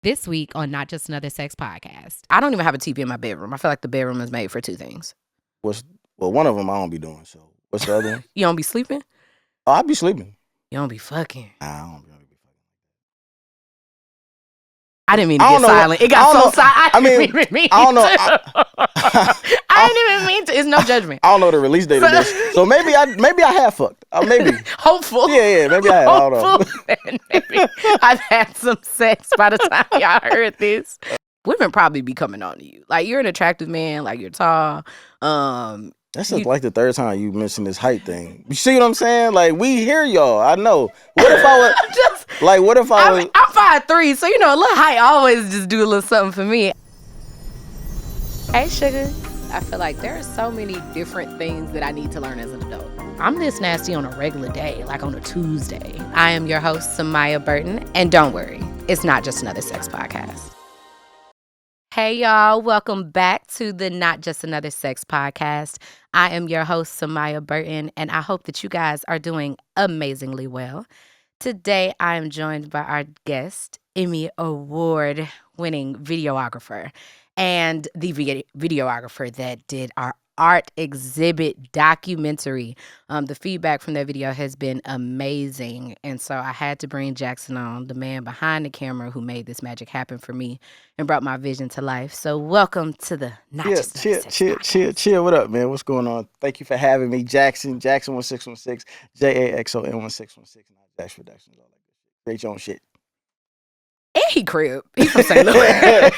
This week on Not Just Another Sex Podcast. I don't even have a TV in my bedroom. I feel like the bedroom is made for two things. One of them I don't be doing. So what's the other one? You don't be sleeping? Oh, I be sleeping. You don't be fucking. Nah, I don't be fucking. I didn't mean to get silent. It got so silent. I don't know. I didn't even mean to. It's no judgment. I don't know the release date of this. So maybe I have fucked. Maybe. Hopeful. Yeah. Maybe I have. I don't know. Maybe I've had some sex by the time y'all heard this. Women probably be coming on to you. Like, you're an attractive man. Like, you're tall. That's just like the third time you mentioned this height thing. You see what I'm saying? Like, we hear y'all. I know. What if I was I'm 5'3", so you know a little height always just do a little something for me. Hey, Suga. I feel like there are so many different things that I need to learn as an adult. I'm this nasty on a regular day, like on a Tuesday. I am your host, Samia Burton, and don't worry, it's not just another sex podcast. Hey, y'all. Welcome back to the Not Just Another Sex Podcast. I am your host, Samia Burton, and I hope that you guys are doing amazingly well. Today, I am joined by our guest, Emmy Award Winning Videographer, and the videographer that did our art exhibit documentary. The feedback from that video has been amazing. And so I had to bring Jaxon on, the man behind the camera who made this magic happen for me and brought my vision to life. So welcome to the Not Just Another Sex Podcast. Chill. What up, man? What's going on? Thank you for having me. Jaxon 1616, Jaxon 1616. Not Jax for Jackson. Great your own shit. And he crib. He's from St. Louis.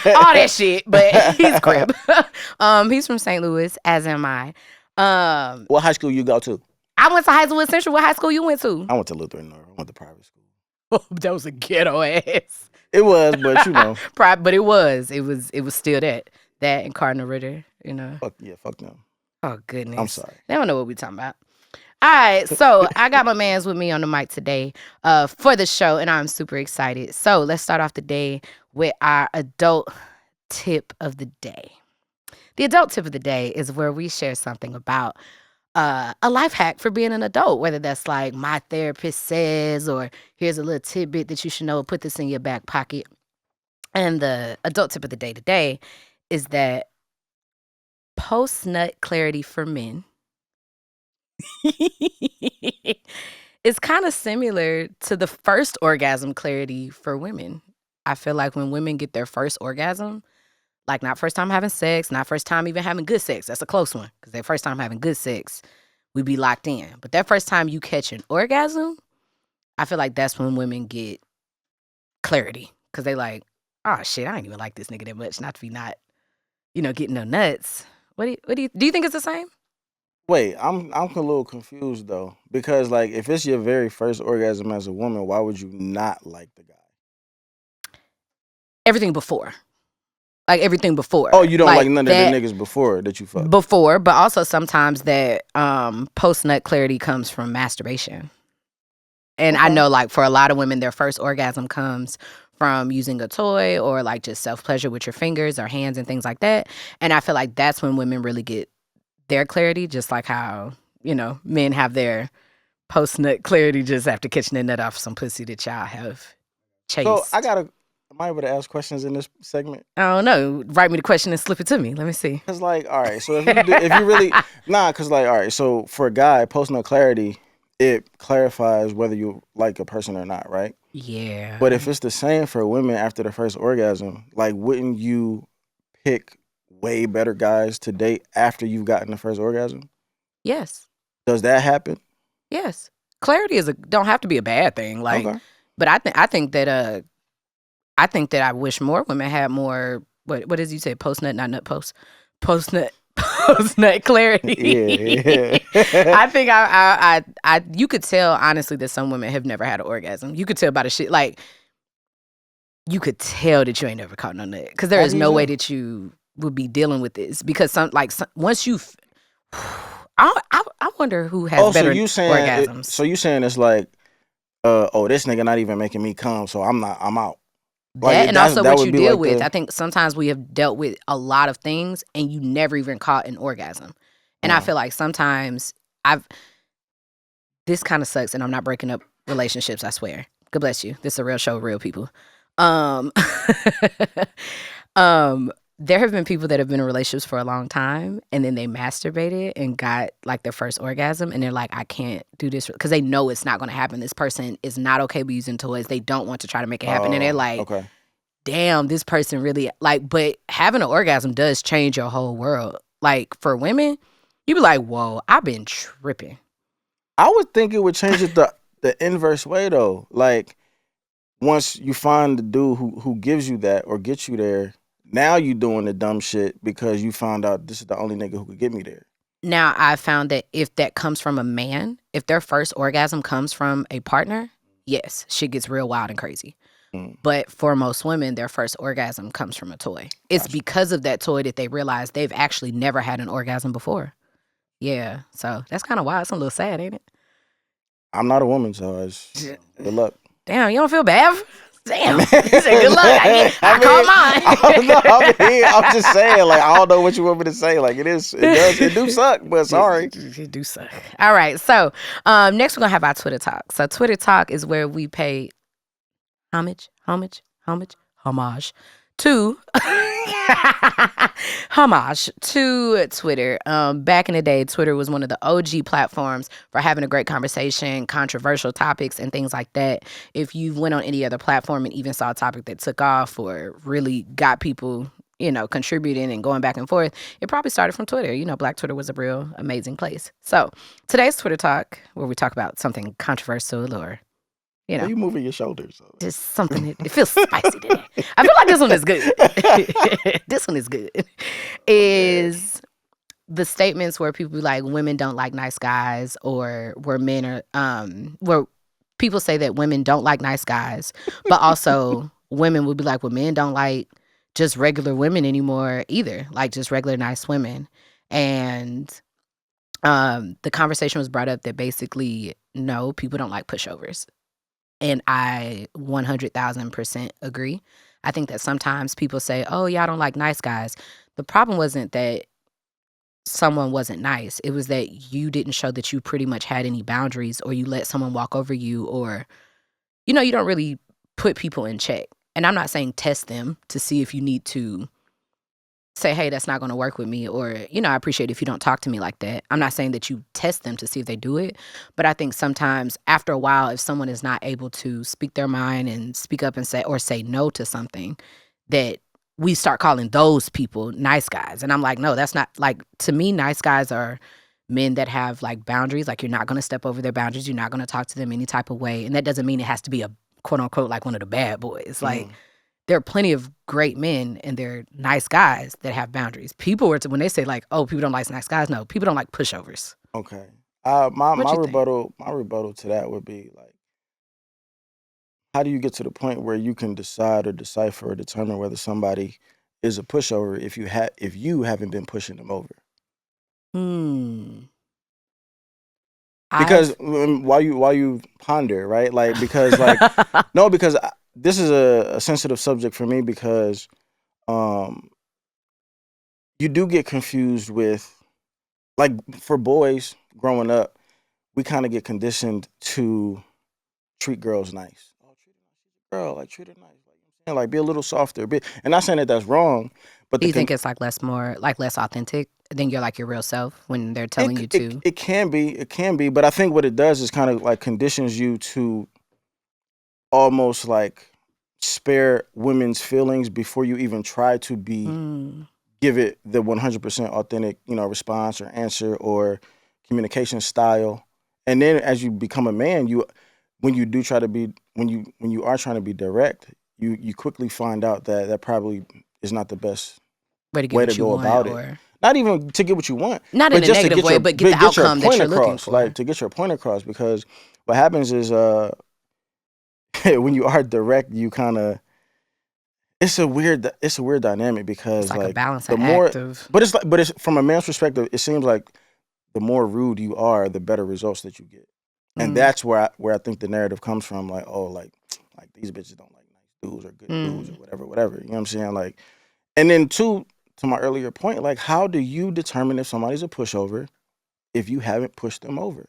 All that shit, but he's crib. He's from St. Louis, as am I. What high school you go to? I went to High School Central. What high school you went to? I went to Lutheran North. I went to private school. Oh, that was a ghetto ass. It was, but you know. But it was still that and Cardinal Ritter, you know. Fuck them. Oh, goodness. I'm sorry. They don't know what we're talking about. All right, so I got my mans with me on the mic today for the show, and I'm super excited. So let's start off the day with our adult tip of the day. The adult tip of the day is where we share something about a life hack for being an adult, whether that's like my therapist says, or here's a little tidbit that you should know, put this in your back pocket. And the adult tip of the day today is that post-nut clarity for men it's kind of similar to the first orgasm clarity for women. I feel like when women get their first orgasm, like not first time having sex, not first time even having good sex, that's a close one, because their first time having good sex, we be locked in. But that first time you catch an orgasm, I feel like that's when women get clarity, because they like, oh shit, I ain't even like this nigga that much, not to be not, getting no nuts. Do you think it's the same? Wait, I'm a little confused though, because like if it's your very first orgasm as a woman, why would you not like the guy? Everything before. Like everything before. Oh, you don't like none of the niggas before that you fucked? Before, but also sometimes that post-nut clarity comes from masturbation. And I know like for a lot of women, their first orgasm comes from using a toy or like just self-pleasure with your fingers or hands and things like that. And I feel like that's when women really get their clarity, just like how, men have their post-nut clarity just after catching their nut off some pussy that y'all have chased. So am I able to ask questions in this segment? I don't know. Write me the question and slip it to me. Let me see. Cause like, all right, so if you really, cause like, all right, so for a guy, post-nut clarity, it clarifies whether you like a person or not, right? Yeah. But if it's the same for women after the first orgasm, like, wouldn't you pick way better guys to date after you've gotten the first orgasm? Yes. Does that happen? Yes. Clarity don't have to be a bad thing. Like, okay. But I think that I wish more women had more. What did you say? Post-nut, not nut post. Post-nut clarity. Yeah. I think I you could tell honestly that some women have never had an orgasm. You could tell by the shit. Like, you could tell that you ain't never caught no nut, because there is no way that you would be dealing with this, because once you I wonder who has better orgasms. So you saying it's like this nigga not even making me come, so I'm out. Like, that and also what you deal with. I think sometimes we have dealt with a lot of things and you never even caught an orgasm. And I feel like sometimes this kind of sucks, and I'm not breaking up relationships, I swear. God bless you. This is a real show, real people. Um, there have been people that have been in relationships for a long time and then they masturbated and got like their first orgasm and they're like, I can't do this because they know it's not going to happen. This person is not okay with using toys. They don't want to try to make it happen. And they're like, okay. damn, this person really like, but having an orgasm does change your whole world. Like for women, you be like, whoa, I've been tripping. I would think it would change it the inverse way though. Like once you find the dude who gives you that or gets you there, now you doing the dumb shit because you found out this is the only nigga who could get me there. Now I found that if that comes from a man, if their first orgasm comes from a partner, yes, shit gets real wild and crazy. But for most women, their first orgasm comes from a toy. It's because of that toy that they realize they've actually never had an orgasm before. Yeah, so that's kind of wild. It's a little sad, ain't it? I'm not a woman, so it's good luck. Damn, you don't feel bad? Damn, you said good luck. I call mine. I'm just saying, like, I don't know what you want me to say. Like, it do suck, but sorry. It do suck. All right, so next we're gonna have our Twitter talk. So Twitter talk is where we pay homage to homage to Twitter. Back in the day, Twitter was one of the OG platforms for having a great conversation, controversial topics, and things like that. If you went on any other platform and even saw a topic that took off or really got people, contributing and going back and forth, it probably started from Twitter. Black Twitter was a real amazing place. So today's Twitter talk, where we talk about something controversial or Are you moving your shoulders? So. Just something. It feels spicy today. I feel like this one is good. This one is good. Is the statements where people be like, women don't like nice guys, or where men are, where people say that women don't like nice guys, but also women would be like, well, men don't like just regular women anymore either, like just regular nice women. And the conversation was brought up that basically, no, people don't like pushovers. And I 100,000% agree. I think that sometimes people say, oh, y'all don't like nice guys. The problem wasn't that someone wasn't nice. It was that you didn't show that you pretty much had any boundaries, or you let someone walk over you, or, you don't really put people in check. And I'm not saying test them to see if you need to say, hey, that's not going to work with me, or, I appreciate if you don't talk to me like that. I'm not saying that you test them to see if they do it, but I think sometimes after a while, if someone is not able to speak their mind and speak up and say no to something, that we start calling those people nice guys. And I'm like, no, that's not, like, to me, nice guys are men that have like boundaries. Like, you're not going to step over their boundaries. You're not going to talk to them any type of way. And that doesn't mean it has to be a quote unquote, like one of the bad boys. Like, there are plenty of great men and they're nice guys that have boundaries. People when they say like, oh, people don't like nice guys. No, people don't like pushovers. Okay. My rebuttal to that would be like, how do you get to the point where you can decide or decipher or determine whether somebody is a pushover if you haven't been pushing them over? Because while you ponder, right? Like, because like no, because this is a sensitive subject for me, because you do get confused with, like, for boys growing up, we kind of get conditioned to treat girls nice. Oh, treat her nice, girl, like, treat her nice. Like, be a little softer. And not saying that that's wrong, but do you think it's like less authentic than your real self when they're telling you to? It can be, but I think what it does is kind of like conditions you to almost like spare women's feelings before you even try to give it the 100% authentic, response or answer or communication style. And then as you become a man, when you are trying to be direct, you quickly find out that probably is not the best way to go about it. Not even to get what you want. Not in a negative way, but get the outcome that you're looking for. Like, to get your point across, because what happens is when you are direct, you kind of, it's a weird dynamic, because it's like a balance the more, but it's from a man's perspective, it seems like the more rude you are, the better results that you get. And that's where I think the narrative comes from, like, oh, like these bitches don't like nice dudes or good dudes or whatever. You know what I'm saying? Like, and then to my earlier point, like, how do you determine if somebody's a pushover if you haven't pushed them over?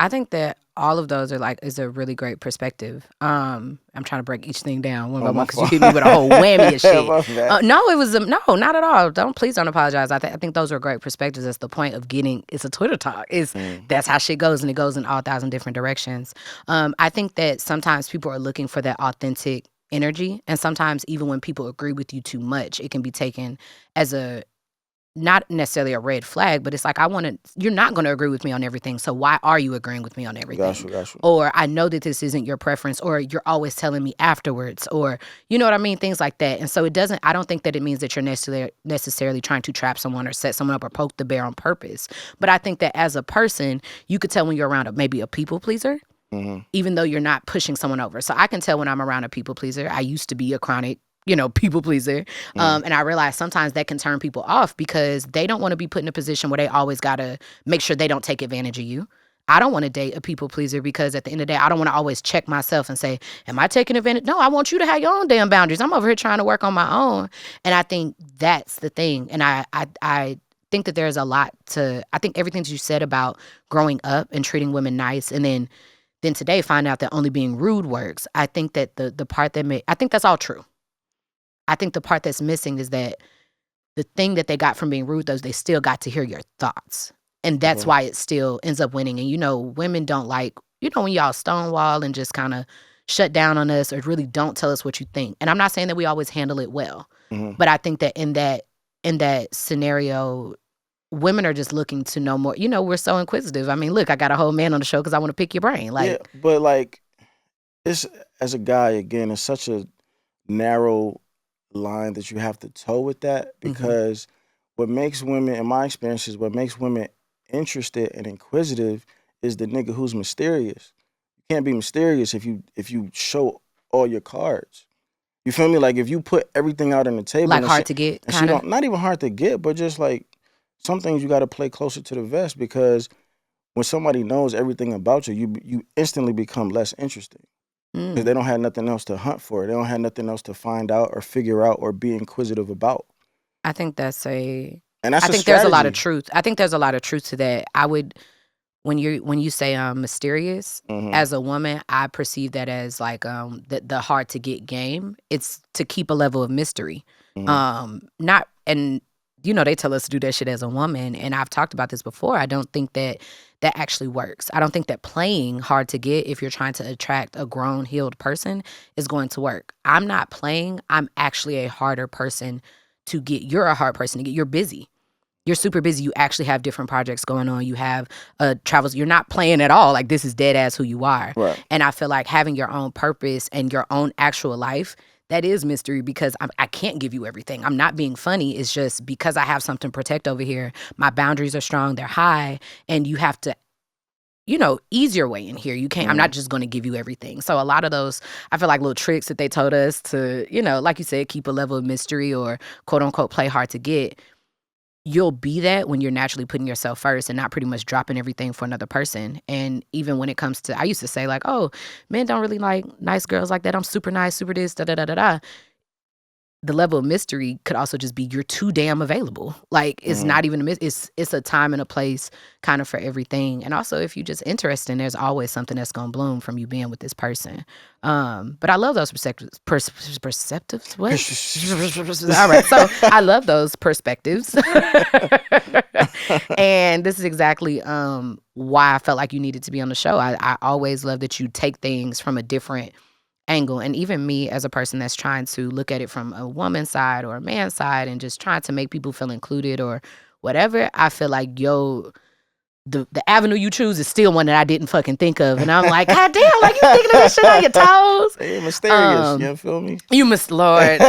I think that all of those is a really great perspective. I'm trying to break each thing down one by one because you hit me with a whole whammy of shit. No, it was no, not at all. Please don't apologize. I think those are great perspectives. That's the point of getting. It's a Twitter talk. That's how shit goes, and it goes in all 1,000 different directions. I think that sometimes people are looking for that authentic energy, and sometimes even when people agree with you too much, it can be taken as a not necessarily a red flag, but it's like, you're not going to agree with me on everything. So why are you agreeing with me on everything? Got you. Or I know that this isn't your preference, or you're always telling me afterwards, or you know what I mean? Things like that. And so I don't think that it means that you're necessarily trying to trap someone or set someone up or poke the bear on purpose. But I think that as a person, you could tell when you're around maybe a people pleaser, even though you're not pushing someone over. So I can tell when I'm around a people pleaser. I used to be a chronic people pleaser. And I realize sometimes that can turn people off because they don't want to be put in a position where they always got to make sure they don't take advantage of you. I don't want to date a people pleaser because at the end of the day, I don't want to always check myself and say, am I taking advantage? No, I want you to have your own damn boundaries. I'm over here trying to work on my own. And I think that's the thing. And I think that there's a lot I think everything you said about growing up and treating women nice and then today find out that only being rude works. I think that the part I think that's all true. I think the part that's missing is that the thing that they got from being rude, they still got to hear your thoughts. And that's why it still ends up winning. And, women don't like, when y'all stonewall and just kind of shut down on us or really don't tell us what you think. And I'm not saying that we always handle it well. But I think that in that scenario, women are just looking to know more. We're so inquisitive. I mean, look, I got a whole man on the show because I want to pick your brain. Yeah, but it's, as a guy, again, it's such a narrow line that you have to toe with that because what makes women, in my experiences, what makes women interested and inquisitive is the nigga who's mysterious. You can't be mysterious if you show all your cards. You feel me? Like if you put everything out on the table, like hard to get, kind of. Not even hard to get, but just like some things you got to play closer to the vest because when somebody knows everything about you, you instantly become less interesting. Because they don't have nothing else to hunt for. They don't have nothing else to find out or figure out or be inquisitive about. I think that's there's a lot of truth. I think there's a lot of truth to that. I would, when you say mysterious, as a woman, I perceive that as like the hard to get game. It's to keep a level of mystery. They tell us to do that shit as a woman, and I've talked about this before. I don't think that actually works. I don't think that playing hard to get if you're trying to attract a grown, healed person is going to work. I'm not playing. I'm actually a harder person to get. You're a hard person to get. You're busy. You're super busy. You actually have different projects going on. You have travels. You're not playing at all. Like this is dead ass who you are. Right. And I feel like having your own purpose and your own actual life, that is mystery because I can't give you everything. I'm not being funny. It's just because I have something to protect over here. My boundaries are strong. They're high. And you have to, ease your way in here. You can't, I'm not just going to give you everything. So a lot of those, I feel like little tricks that they told us to, like you said, keep a level of mystery or quote unquote play hard to get. You'll be that when you're naturally putting yourself first and not pretty much dropping everything for another person. And even when it comes to, I used to say like, oh, men don't really like nice girls like that. I'm super nice, super this, da da da da da. The level of mystery could also just be you're too damn available. Like it's not even it's a time and a place kind of for everything. And also if you're just interested, there's always something that's gonna bloom from you being with this person. But I love those perspectives. What? All right. So I love those perspectives. And this is exactly why I felt like you needed to be on the show. I always love that you take things from a different angle. And even me as a person that's trying to look at it from a woman's side or a man's side and just trying to make people feel included or whatever, I feel like, the avenue you choose is still one that I didn't fucking think of. And I'm like, God damn, like you thinking of this shit on your toes. Hey, mysterious, you feel me? You must, Lord.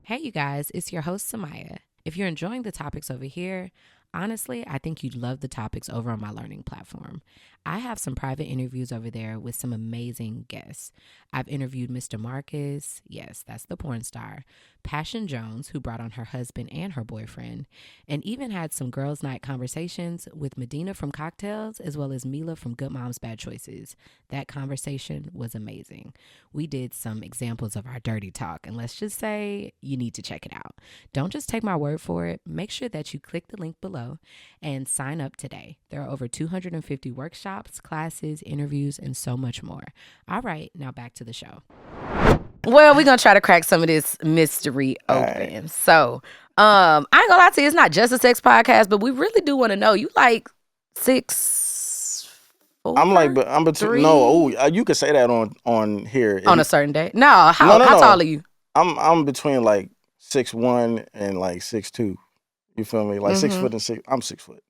Hey, you guys, it's your host, Samia. If you're enjoying the topics over here, honestly, I think you'd love the topics over on my learning platform. I have some private interviews over there with some amazing guests. I've interviewed Mr. Marcus, yes, that's the porn star, Passion Jones, who brought on her husband and her boyfriend, and even had some girls' night conversations with Medina from Cocktails as well as Mila from Good Moms Bad Choices. That conversation was amazing. We did some examples of our dirty talk, and let's just say you need to check it out. Don't just take my word for it. Make sure that you click the link below below and sign up today. There are over 250 workshops, classes, interviews, and so much more. All right, now back to the show. Well, we're going to try to crack some of this mystery open. Right. So, I ain't gonna lie to you, it's not just a sex podcast, but we really do want to know. You like 6'4"? I'm like, but I'm between. 3? No, you could say that on here on a certain day. No, how tall are you? I'm between like 6'1" and like 6'2". You feel me? Like 6 foot and 6. I'm 6 foot.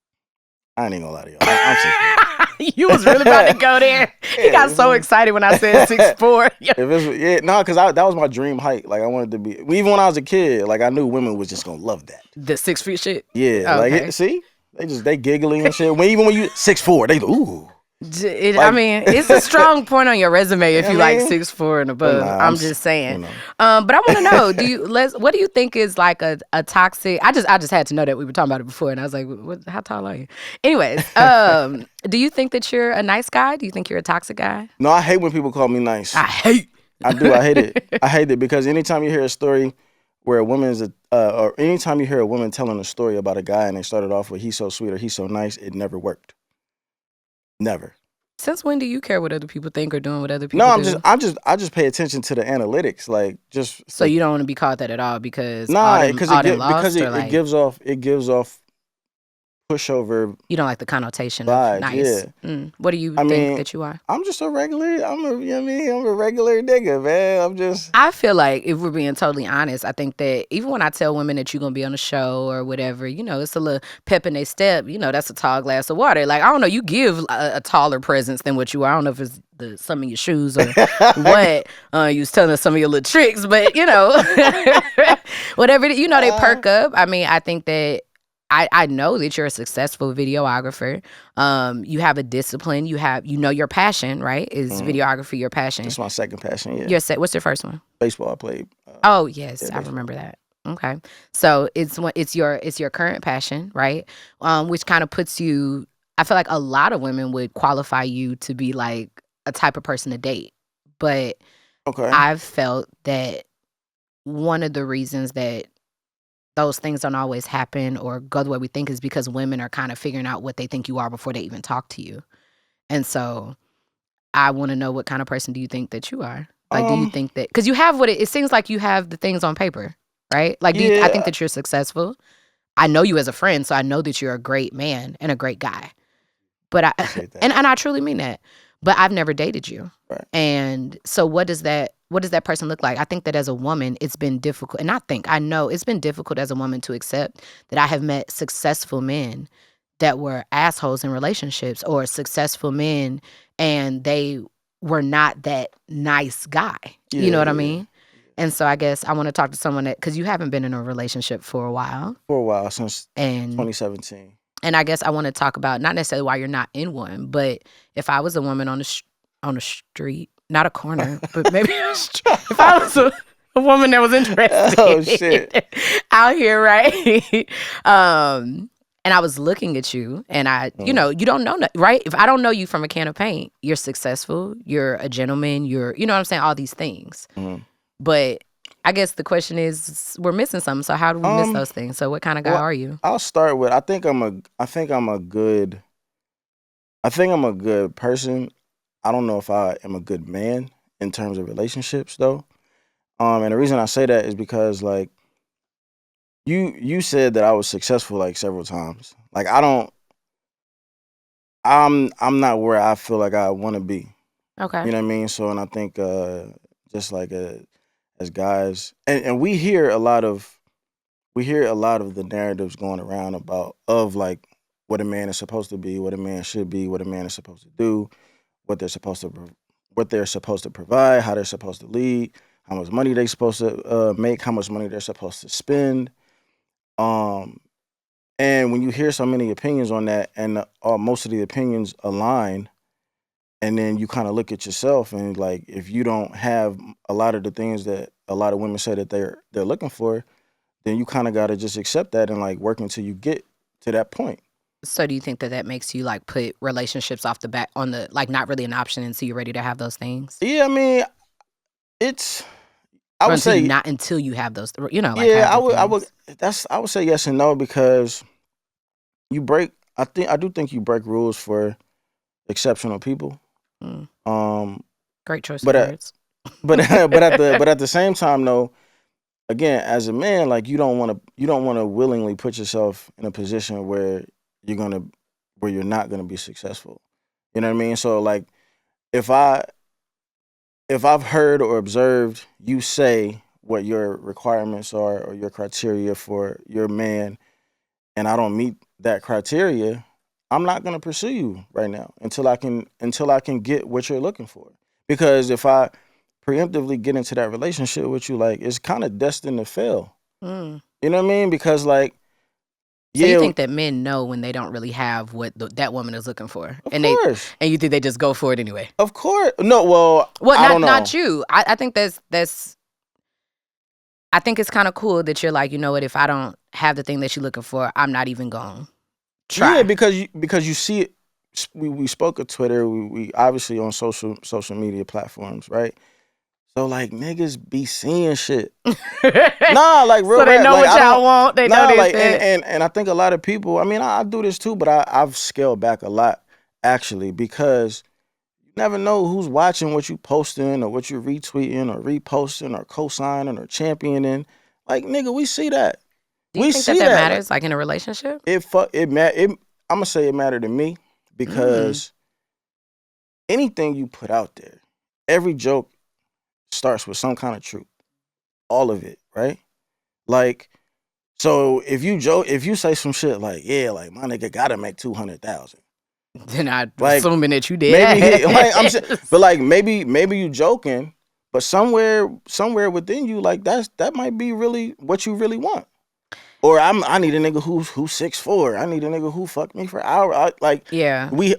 I ain't gonna lie to y'all. I'm 6 foot. You was really about to go there. He got so excited when I said 6'4". Because that was my dream height. Like I wanted to be. Even when I was a kid, like I knew women was just gonna love that. The 6 feet shit. Yeah, okay. Like see, they giggling and shit. Even when you 6'4", they ooh. I mean, it's a strong point on your resume if you like 6'4" and above. I'm just saying. But I want to know, what do you think is like a toxic? I just had to know that we were talking about it before, and I was like, how tall are you? Anyways, do you think that you're a nice guy? Do you think you're a toxic guy? No, I hate when people call me nice. I do. I hate it. I hate it because anytime you hear a story where a woman's or anytime you hear a woman telling a story about a guy and they started off with he's so sweet or he's so nice, it never worked. Never. Since when do you care what other people think or doing what other people do? I just pay attention to the analytics, like just. So you don't want to be called that at all because it gives off pushover. You don't like the connotation vibes, of nice. Yeah. What do you think that you are? I'm just a regular. I'm a regular nigga, man. I feel like if we're being totally honest, I think that even when I tell women that you're gonna be on a show or whatever, it's a little pep in their step. That's a tall glass of water. Like I don't know, you give a taller presence than what you are. I don't know if it's some of your shoes or what. You was telling us some of your little tricks, but whatever. They perk up. I mean, I think that. I know that you're a successful videographer. You have a discipline. You your passion, right? Is videography your passion? It's my second passion, yeah. What's your first one? Baseball. I played. Oh, yes. I remember that. Okay. So it's your current passion, right? Which kind of puts you, I feel like a lot of women would qualify you to be like a type of person to date. But I've felt that one of the reasons that those things don't always happen or go the way we think is because women are kind of figuring out what they think you are before they even talk to you. And so I want to know, what kind of person do you think that you are? Like, do you think that, because you have it seems like you have the things on paper, right? Like, I think that you're successful. I know you as a friend, so I know that you're a great man and a great guy. But and I truly mean that. But I've never dated you. Right. And so what does that person look like? I think that as a woman, it's been difficult. And I know it's been difficult as a woman to accept that I have met successful men that were assholes in relationships, or successful men and they were not that nice guy. You know what I mean? And so I guess I want to talk to someone because you haven't been in a relationship for a while. Since 2017. And I guess I want to talk about not necessarily why you're not in one, but if I was a woman on the street, not a corner, but maybe a street, if I was a woman that was interested out here, right? And I was looking at you, and you don't know, right? If I don't know you from a can of paint, you're successful, you're a gentleman, you know what I'm saying? All these things. Mm-hmm. But I guess the question is, we're missing something. So how do we miss those things? So what kind of guy are you? I'll start with, I think I'm a good person. I don't know if I am a good man in terms of relationships though. And the reason I say that is because like you said that I was successful like several times. Like I'm not where I feel like I want to be. Okay. You know what I mean? So, and I think just like as guys, and we hear a lot of the narratives going around of like what a man is supposed to be, what a man should be, what a man is supposed to do, what they're supposed to provide, how they're supposed to lead, how much money they're supposed to make, how much money they're supposed to spend. And when you hear so many opinions on that, and most of the opinions align, and then you kind of look at yourself and like, if you don't have a lot of the things that a lot of women say that they're looking for, then you kind of got to just accept that and like work until you get to that point. So do you think that makes you like put relationships off the back on the, like, not really an option until you're ready to have those things? Yeah, I mean, I would say not until you have those, like, yeah, I would say yes and no, because I do think you break rules for exceptional people. Great choice of But words. but at the same time though, again, as a man, like you don't want to willingly put yourself in a position where you're not gonna be successful. You know what I mean? So like if I've heard or observed you say what your requirements are or your criteria for your man, and I don't meet that criteria, I'm not gonna pursue you right now until I can get what you're looking for. Because if I preemptively get into that relationship with you, like it's kind of destined to fail. Mm. You know what I mean? Because like, So yeah, you think that men know when they don't really have what that woman is looking for, of and course, you think they just go for it anyway? of course. No, well, I don't know. Not you. I think that's. I think it's kind of cool that you're like, you know what? If I don't have the thing that you're looking for, I'm not even going to try. Yeah, because you see it. We spoke of Twitter. We obviously on social media platforms, right? So like niggas be seeing shit. Nah, like real. So they rap, know like, what y'all want. They know this. Like, and I think a lot of people. I mean, I do this too, but I've scaled back a lot actually because you never know who's watching what you posting or what you retweeting or reposting or co-signing or championing. Like nigga, we see that. Do you think that matters, like in a relationship? I'm gonna say it mattered to me because anything you put out there, every joke starts with some kind of truth. All of it, right? Like, so if you say some shit like, yeah, like my nigga gotta make 200,000. Then I'm like, assuming that you did. Maybe but like maybe you joking, but somewhere within you, like that might be really what you really want. Or I need a nigga who's 6'4". I need a nigga who fuck me for hours.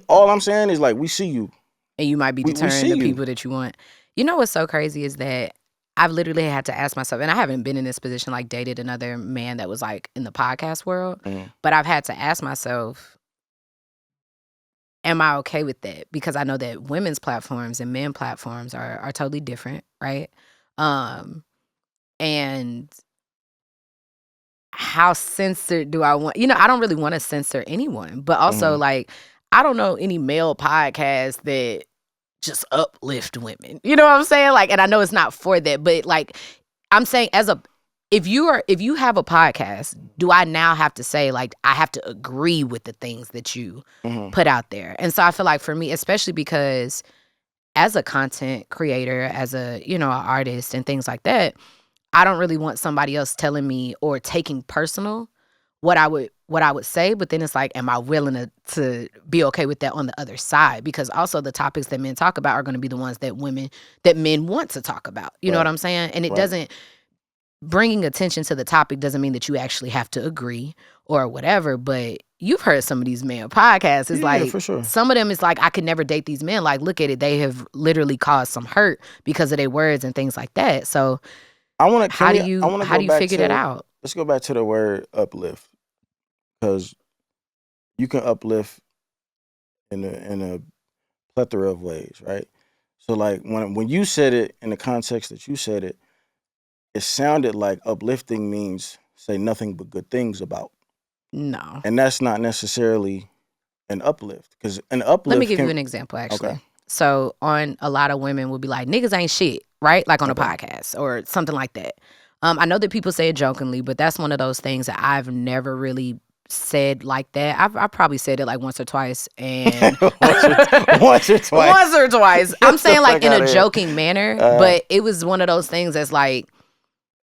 All I'm saying is like we see you, and you might be deterring the people that you want. You know what's so crazy is that I've literally had to ask myself, and I haven't been in this position, like dated another man that was like in the podcast world, but I've had to ask myself, am I okay with that? Because I know that women's platforms and men platforms are totally different, right? And how censored do I want? I don't really want to censor anyone, but also like I don't know any male podcast that just uplift women. You know what I'm saying? Like, and I know it's not for that, but like I'm saying if you have a podcast, do I now have to say like I have to agree with the things that you put out there? And so I feel like for me, especially because as a content creator, as a, an artist and things like that, I don't really want somebody else telling me or taking personal what I would say, but then it's like, am I willing to be okay with that on the other side? Because also the topics that men talk about are going to be the ones that men want to talk about. You know what I'm saying? And it doesn't, bringing attention to the topic doesn't mean that you actually have to agree or whatever, but you've heard some of these men podcasts. It's like, for sure. Some of them is like, I could never date these men. Like, look at it. They have literally caused some hurt because of their words and things like that. So how do you figure that out? Let's go back to the word uplift. Because you can uplift in a plethora of ways, right? So like when you said it in the context that you said it, it sounded like uplifting means say nothing but good things about. No. And that's not necessarily an uplift. Because an uplift. Let me give you an example, actually. Okay. So on a lot of women will be like, niggas ain't shit, right? Like on a podcast or something like that. I know that people say it jokingly, but that's one of those things that I've never really said like that. I probably said it like once or twice, and once or twice. I'm saying like in a joking manner, but it was one of those things that's like,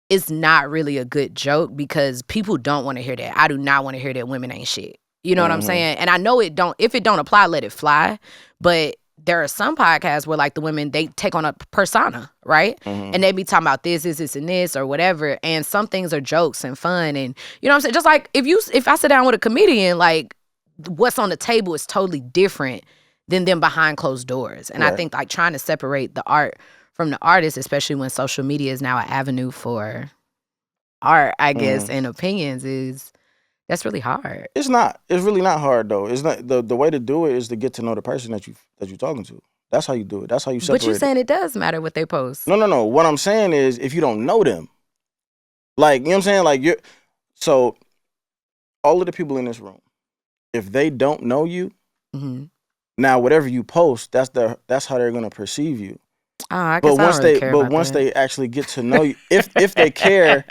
it's not really a good joke because people don't want to hear that. I do not want to hear that women ain't shit. You know what I'm saying? And I know it don't. If it don't apply, let it fly. But there are some podcasts where like the women, they take on a persona, right? And they be talking about this, and this, or whatever. And some things are jokes and fun, and you know what I'm saying. Just like if I sit down with a comedian, like what's on the table is totally different than them behind closed doors. And I think like trying to separate the art from the artist, especially when social media is now an avenue for art, I guess, and opinions that's really hard. It's not. It's really not hard though. It's not the way to do it is to get to know the person that you're talking to. That's how you do it. That's how you separate. But you're saying it does matter what they post. No. What I'm saying is if you don't know them, like you know what I'm saying, like so all of the people in this room, if they don't know you, Mm-hmm. now whatever you post, that's how they're gonna perceive you. Oh, I But guess I don't really care about once that. they actually get to know you, if they care,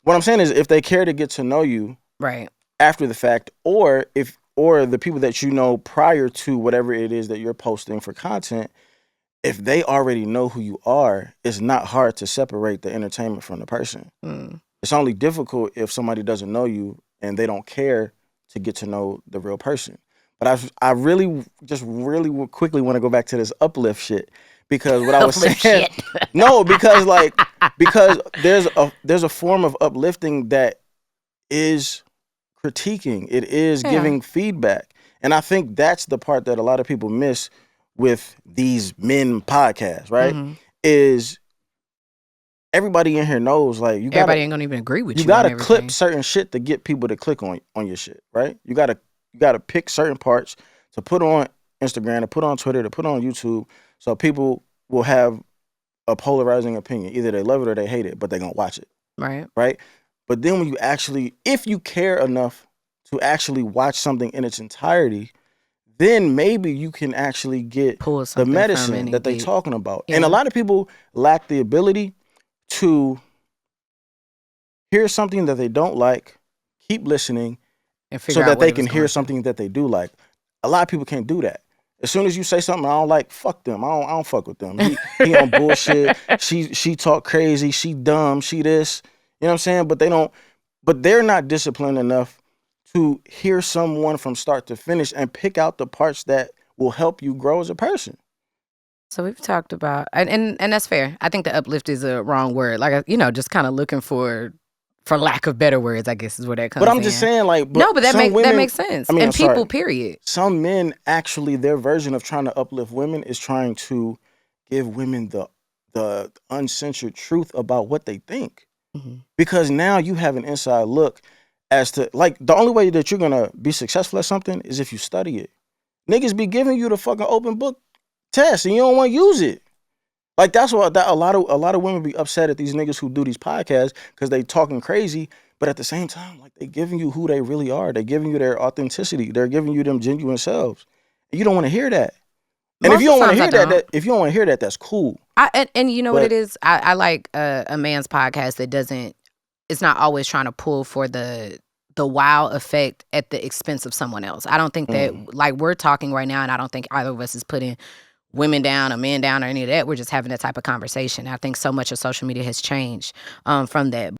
what I'm saying is if they care to get to know you Right. after the fact, or the people that you know prior to whatever it is that you're posting for content, if they already know who you are, it's not hard to separate the entertainment from the person. Mm. It's only difficult if somebody doesn't know you and they don't care to get to know the real person. But I really quickly want to go back to this uplift shit, because what I was Uplift saying, shit. no, because there's a form of uplifting that is critiquing. It is Yeah. giving feedback. And I think that's the part that a lot of people miss with these men podcasts, right? Mm-hmm. Is everybody in here knows, like, Everybody ain't gonna even agree with you you on gotta everything. clip certain shit to get people to click on your shit, right? You gotta pick certain parts to put on Instagram, to put on Twitter, to put on YouTube, so people will have a polarizing opinion. Either they love it or they hate it, but they're gonna watch it, Right. right? But then when you actually, if you care enough to actually watch something in its entirety, then maybe you can actually get Pull the something from it medicine and that they're get- talking about. Yeah. And a lot of people lack the ability to hear something that they don't like, keep listening, and so figure out that what they it was can hear going something that they do like. A lot of people can't do that. As soon as you say something I don't like, fuck them. I don't fuck with them. He on bullshit. She talk crazy. She dumb. She this. You know what I'm saying? But they're not disciplined enough to hear someone from start to finish and pick out the parts that will help you grow as a person. So we've talked about, and that's fair. I think the uplift is a wrong word. Like, just kind of looking for lack of better words, I guess is where that comes But I'm in. just saying, like, No, but that some women, makes sense. I mean, and I'm people, sorry. period. Some men actually, their version of trying to uplift women is trying to give women the uncensored truth about what they think. Mm-hmm. Because now you have an inside look as to, like, the only way that you're gonna be successful at something is if you study it. Niggas be giving you the fucking open book test and you don't want to use it. Like, that's why a lot of women be upset at these niggas who do these podcasts, because they talking crazy, but at the same time, like, they giving you who they really are. They giving you their authenticity. They're giving you them genuine selves. And you don't want to hear that. And if you don't want to hear if you don't want to hear that, that's cool. And you know what it is? I like a man's podcast that doesn't. It's not always trying to pull for the wow effect at the expense of someone else. I don't think that, like, we're talking right now, and I don't think either of us is putting women down or men down or any of that. We're just having that type of conversation. I think so much of social media has changed from that.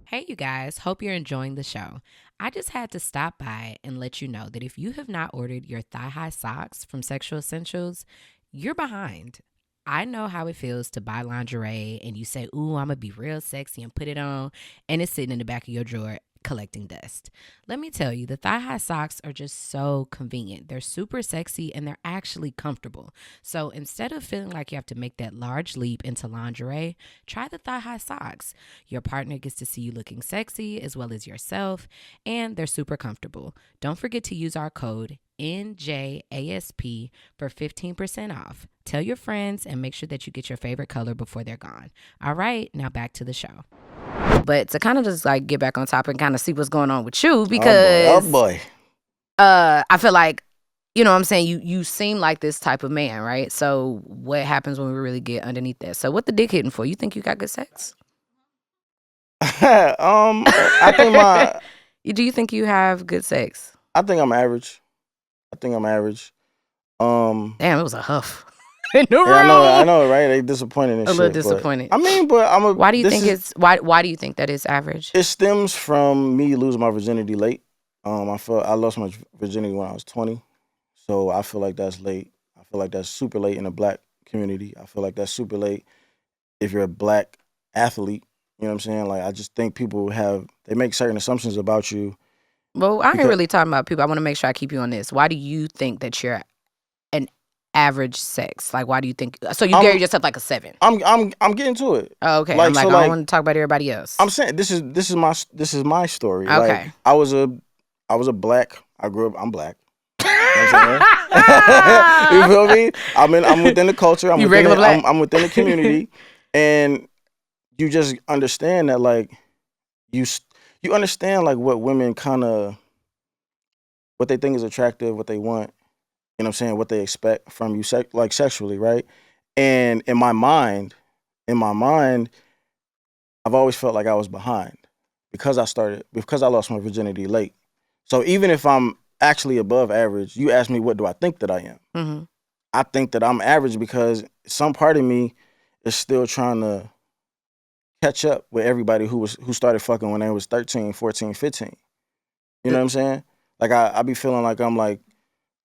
Hey, you guys. Hope you're enjoying the show. I just had to stop by and let you know that if you have not ordered your thigh-high socks from Sexual Essentials, you're behind. I know how it feels to buy lingerie and you say, ooh, I'm going to be real sexy and put it on, and it's sitting in the back of your drawer collecting dust. Let me tell you, the thigh-high socks are just so convenient. They're super sexy and they're actually comfortable. So instead of feeling like you have to make that large leap into lingerie, try the thigh-high socks. Your partner gets to see you looking sexy as well as yourself, and they're super comfortable. Don't forget to use our code NJASP for 15% off. Tell your friends and make sure that you get your favorite color before they're gone. All right, now back to the show. But to kind of just like get back on topic and kind of see what's going on with you, because oh boy. I feel like, you know what I'm saying, you seem like this type of man, right? So what happens when we really get underneath that? So what the dick hitting for? You think you got good sex? I think Do you think you have good sex? I think I'm average. Damn, it was a huff. In the room. I know, right? They disappointed and a shit. little disappointed. But, I mean, but why do you think why do you think that is average? It stems from me losing my virginity late. I lost my virginity when I was 20. So I feel like that's late. I feel like that's super late in the black community. I feel like that's super late if you're a black athlete. You know what I'm saying? Like, I just think people they make certain assumptions about you. Well, I ain't really talking about people. I want to make sure I keep you on this. Why do you think that you're an average sex? Like, why do you think? So you gave yourself like a 7? I'm getting to it. Oh, okay. Like, I don't want to talk about everybody else. I'm saying this is my story. Okay. Like, I was a black. I grew up. I'm black. You know what I'm saying? You feel me? I'm within the culture. I'm within the community, and you just understand that, like, you understand, like, what women kind of what they think is attractive, what they want, you know what I'm saying, what they expect from you, like sexually, right? And in my mind, I've always felt like I was behind because I lost my virginity late. So even if I'm actually above average, you ask me, what do I think that I am? Mm-hmm. I think that I'm average because some part of me is still trying to catch up with everybody who started fucking when they was 13, 14, 15. You know what I'm saying? Like I be feeling like I'm like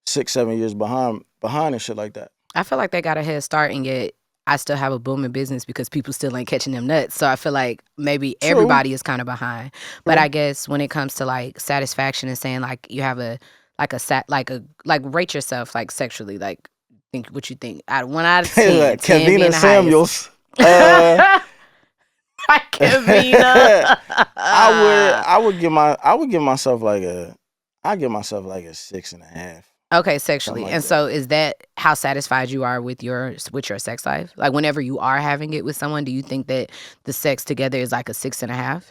6, 7 years behind and shit like that. I feel like they got a head start, and yet I still have a booming business because people still ain't catching them nuts. So I feel like maybe True. everybody is kind of behind. But True. I guess when it comes to like satisfaction and saying like you have rate yourself like sexually, like think what you think. Out of 1 out of 10, 10 being the Samuels. Like Kavina. I would give myself like a 6.5. Okay, sexually. Like and that. So is that how satisfied you are with your sex life? Like whenever you are having it with someone, do you think that the sex together is like a 6.5?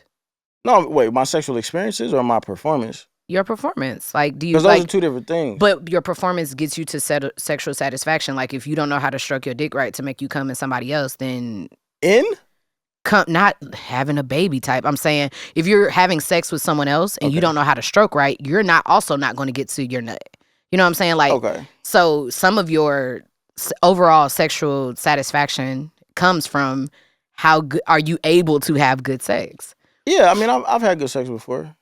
No, wait, my sexual experiences or my performance? Your performance. Like, do you Because like, those are two different things. But your performance gets you to sexual satisfaction. Like if you don't know how to stroke your dick right to make you come in somebody else, then not having a baby type. I'm saying if you're having sex with someone else and you don't know how to stroke right, you're also not going to get to your nut. You know what I'm saying? Like, so some of your overall sexual satisfaction comes from how good are you able to have good sex? Yeah, I mean, I've had good sex before.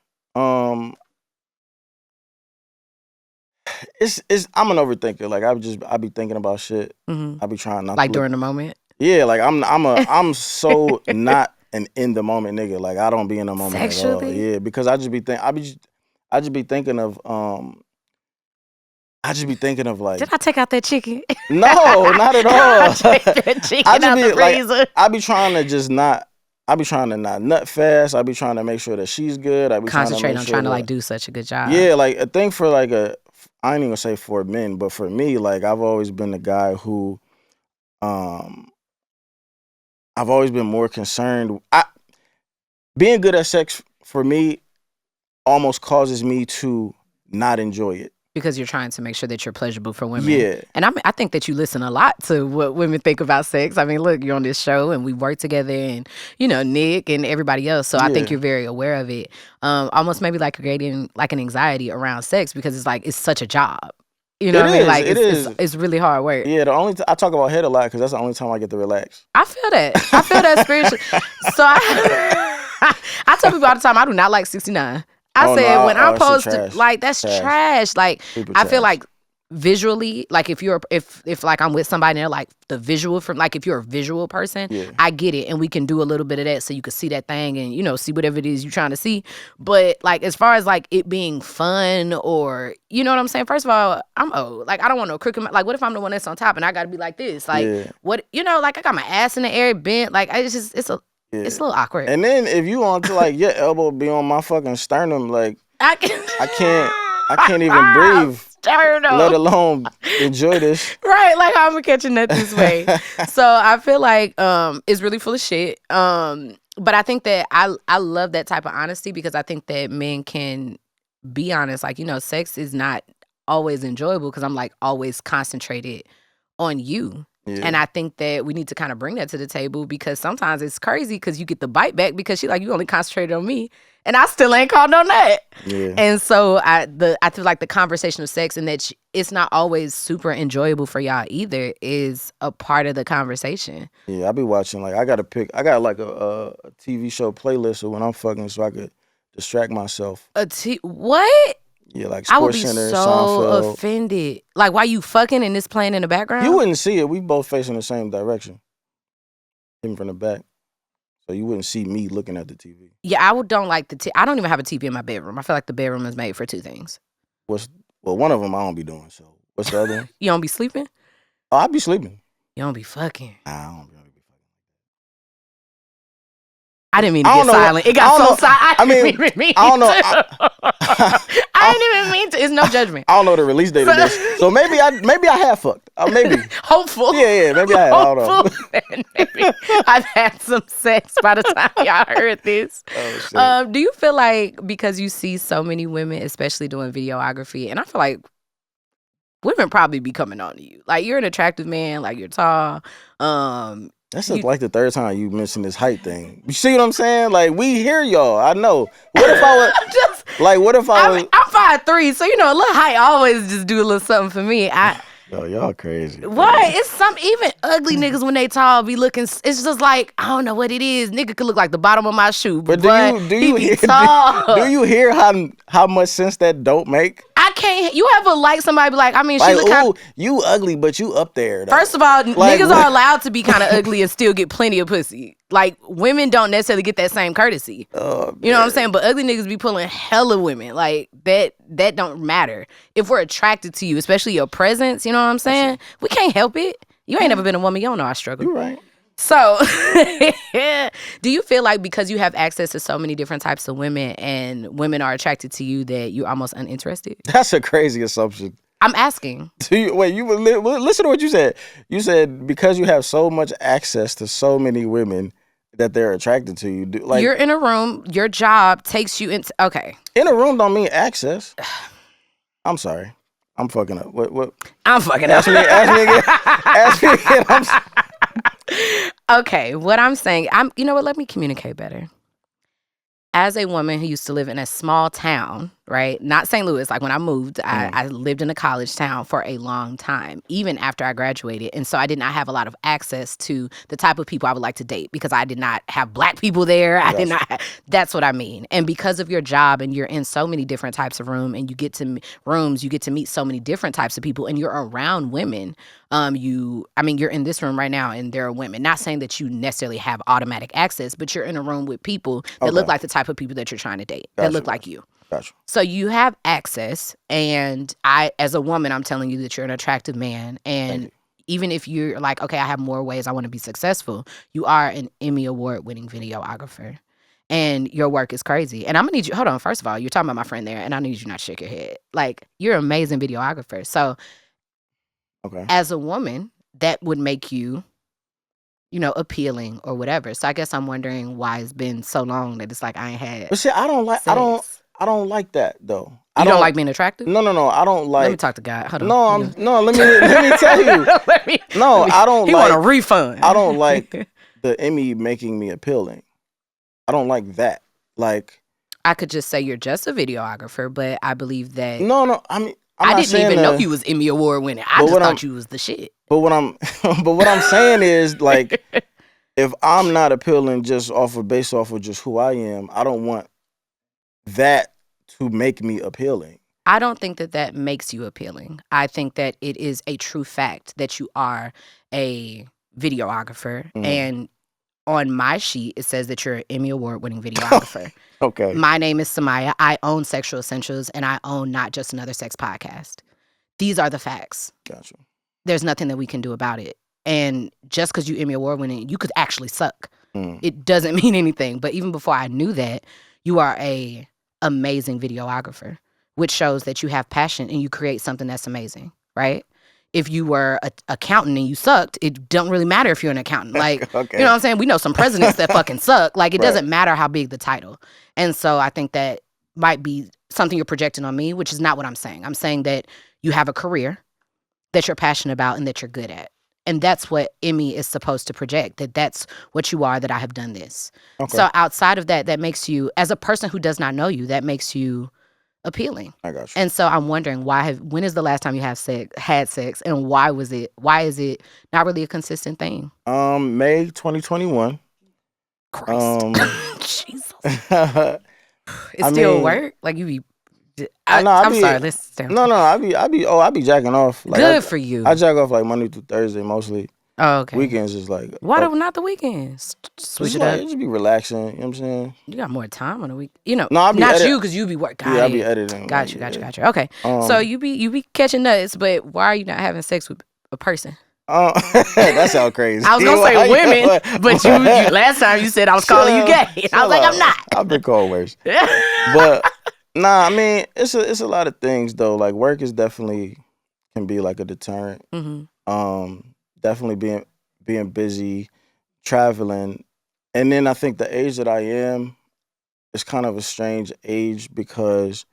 It's I'm an overthinker. Like I be thinking about shit. Mm-hmm. I be trying not like to during the moment. Yeah, like I'm so not an in the moment nigga. Like I don't be in the moment sexually? at all. Yeah, because I just be thinking of like. Did I take out that chicken? No, not at all. Take that chicken out the freezer. Like, I be trying to not nut fast. I be trying to make sure that she's good. I be concentrate on trying to like do such a good job. Yeah, like a thing for like I ain't even gonna say for men, but for me, like I've always been the guy who, I've always been more concerned. Being good at sex for me almost causes me to not enjoy it. Because you're trying to make sure that you're pleasurable for women. Yeah. And I think that you listen a lot to what women think about sex. I mean, look, you're on this show and we work together and, you know, Nick and everybody else. So I think you're very aware of it. Almost maybe like creating like an anxiety around sex because it's like, it's such a job. You know what I mean? Like it's really hard work. Yeah, I talk about head a lot because that's the only time I get to relax. I feel that spiritually. So I tell people all the time, I do not like 69. When I'm posted, like that's trash. Like I feel like visually, like if like I'm with somebody and they're like the visual from like if you're a visual person, I get it, and we can do a little bit of that so you can see that thing and you know see whatever it is you're trying to see. But like as far as like it being fun or you know what I'm saying, first of all, I'm old. Like I don't want no crooked. Like what if I'm the one that's on top and I got to be like this? Like what you know? Like I got my ass in the air bent. Like it's a little awkward. And then if you want to like your elbow be on my fucking sternum, like I can't even breathe. Sternum. Let alone enjoy this. Right, like how I'm catching that this way. So I feel like it's really full of shit. But I think that I love that type of honesty because I think that men can be honest. Like, you know, sex is not always enjoyable because I'm like always concentrated on you. Yeah. And I think that we need to kind of bring that to the table because sometimes it's crazy because you get the bite back because she's like, you only concentrated on me and I still ain't called no nut. Yeah. And so I feel like the conversation of sex and that it's not always super enjoyable for y'all either is a part of the conversation. Yeah, I be watching like I got like a TV show playlist of when I'm fucking so I could distract myself. What? Yeah, like Sports Center, Seinfeld. I would be so offended. Like, why you fucking and this playing in the background? You wouldn't see it. We both facing the same direction. Him from the back. So you wouldn't see me looking at the TV. Yeah, I don't like I don't even have a TV in my bedroom. I feel like the bedroom is made for two things. Well, one of them I don't be doing, so. What's the other one? You don't be sleeping? Oh, I be sleeping. You don't be fucking? Nah, I don't be fucking. I didn't mean to get silent. It got so silent. I don't know. I didn't even mean to. It's no judgment. I don't know the release date of this, so maybe I have fucked. Maybe. Hopeful. Yeah, maybe I have. I don't know. Maybe I've had some sex by the time y'all heard this. Oh, shit. Do you feel like because you see so many women, especially doing videography, and I feel like women probably be coming on to you. Like, you're an attractive man, like, you're tall. That's like the third time you mentioned this height thing. You see what I'm saying? Like, we hear y'all. I know. What if I was what if I was? I'm 5'3", so, you know, a little height always just do a little something for me. Yo, y'all crazy. What? It's some even ugly niggas when they tall be looking. It's just like, I don't know what it is. Nigga could look like the bottom of my shoe, but do you he be tall. Do you hear how much sense that don't make? I can't. You ever like somebody be like, I mean, she Like, look kind ooh, you ugly, but you up there, though. First of all, Like, niggas are allowed to be kind of ugly and still get plenty of pussy. Like, women don't necessarily get that same courtesy. Oh, you know what I'm saying? But ugly niggas be pulling hella women. Like, that don't matter. If we're attracted to you, especially your presence, you know what I'm saying? We can't help it. You ain't never been a woman. You don't know I struggle. You're right. So, do you feel like because you have access to so many different types of women and women are attracted to you that you're almost uninterested? That's a crazy assumption. I'm asking. Listen to what you said. You said because you have so much access to so many women that they're attracted to you. Like, you're in a room, your job takes you into, okay. In a room don't mean access. I'm sorry. I'm fucking up. What? I'm fucking up. Ask me again. Okay, what I'm saying, you know what, let me communicate better. As a woman who used to live in a small town, right? Not St. Louis. Like, when I moved, I lived in a college town for a long time, even after I graduated. And so I did not have a lot of access to the type of people I would like to date because I did not have black people there. I did not. That's what I mean. And because of your job and you're in so many different types of rooms, you get to meet so many different types of people and you're around women. You're in this room right now and there are women. Not saying that you necessarily have automatic access, but you're in a room with people that look like the type of people that you're trying to date, that look like you. Gotcha. So you have access, and I, as a woman, I'm telling you that you're an attractive man. And even if you're like, okay, I have more ways I want to be successful, you are an Emmy Award Winning Videographer. And your work is crazy. And I'm going to need you, hold on, first of all, you're talking about my friend there, and I need you not to shake your head. Like, you're an amazing videographer. So as a woman, that would make you, appealing or whatever. So I guess I'm wondering why it's been so long that it's like I ain't had. But see, I don't like that though. You don't like being attractive? No. I don't like. Let me talk to God. Hold on. Let me tell you. I don't. He want a refund. I don't like the Emmy making me appealing. I don't like that. Like, I could just say you're just a videographer, but I believe that. No. I mean, I didn't even know you was Emmy Award winning. I just thought you was the shit. But what I'm saying is, like, if I'm not appealing based off of just who I am, I don't want that to make me appealing. I don't think that makes you appealing. I think that it is a true fact that you are a videographer. And on my sheet, it says that you're an Emmy Award winning videographer. Okay. My name is Samia. I own Sexual Essentials, and I own Not Just Another Sex Podcast. These are the facts. Gotcha. There's nothing that we can do about it. And just because you Emmy Award winning, you could actually suck. It doesn't mean anything. But even before I knew that, you are a amazing videographer, which shows that you have passion and you create something that's amazing, right? If you were an accountant and you sucked, it don't really matter if you're an accountant. Like, okay. You know what I'm saying? We know some presidents that fucking suck. Like, it doesn't matter how big the title. And so I think that might be something you're projecting on me, which is not what I'm saying. I'm saying that you have a career that you're passionate about and that you're good at. And that's what Emmy is supposed to project, that's what you are, that I have done this. Okay. So outside of that makes you, as a person who does not know you, that makes you appealing. I got you. And so I'm wondering when is the last time you had sex and why is it not really a consistent thing? May 2021. Christ. Jesus. It still work? Like, you be I'm sorry. Listen. No. I be jacking off. Like, good for you. I jack off like Monday through Thursday mostly. Oh, okay. Weekends is like. Why not the weekends? Switch it up. It just be relaxing. You know what I'm saying? You got more time on the week. You know, no, not you because you be working. Yeah, I be editing. Got you. Okay. So you be catching nuts, but why are you not having sex with a person? That sounds crazy. I was gonna say women, but you last time you said I was calling you gay. I was like, I'm not. I've been called worse. But Nah, I mean, it's a lot of things though. Like work is definitely can be like a deterrent. Definitely being busy, traveling, and then I think the age that I am is kind of a strange age because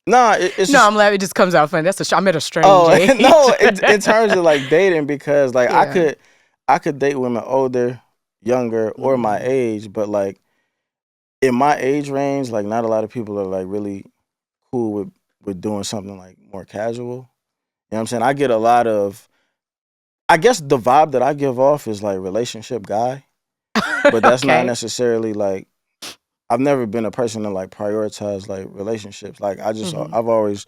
it's No, just I'm laughing. It just comes out funny. I'm at a strange age. no, in terms of like dating because like Yeah. I could date women older, younger, or my age, but like in my age range, like not a lot of people are like really cool with doing something like more casual. You know what I'm saying? I get a lot of I guess the vibe that I give off is like relationship guy, but that's not Okay. necessarily like I've never been a person to like prioritize like relationships. Like I've always